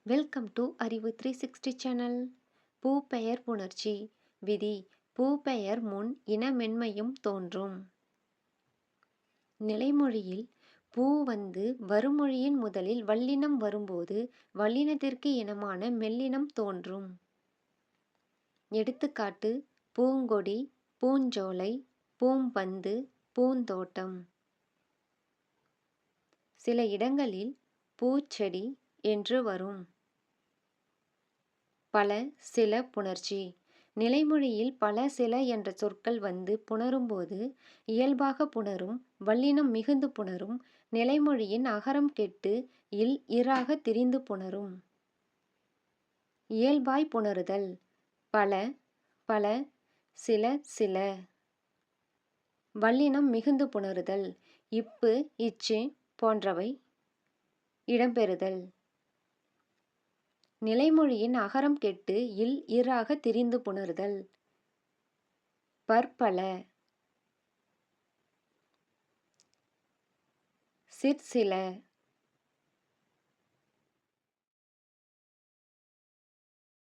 Welcome to அறிவு 360 channel. பூ பெயர் புணர்ச்சி விதி. பூ பெயர் முன் இன மென்மையும் தோன்றும். நிலைமொழியில் பூ வந்து வருமொழியின் முதலில் வல்லினம் வரும்போது வல்லினத்திற்கு இனமான மெல்லினம் தோன்றும். எடுத்துக்காட்டு: பூங்கொடி, பூஞ்சோலை, பூம்பந்து, பூந்தோட்டம். சில இடங்களில் பூச்செடி என்று வரும். பல சில புணர்ச்சி. நிலைமொழியில் பல சில என்ற சொற்கள் வந்து புணரும்போது இயல்பாக புணரும், வல்லினம் மிகுந்து புணரும், நிலைமொழியின் அகரம் கெட்டு இல் இராக திரிந்து புணரும். இயல்பாய் புணருதல்: பல பல, சில சில. வல்லினம் மிகுந்து புணருதல்: இப்பு, இச்சு போன்றவை இடம்பெறுதல். நிலைமொழியின் அகரம் கெட்டு இல் இராக திரிந்து புணருதல்: பற்பல, சிற்சில.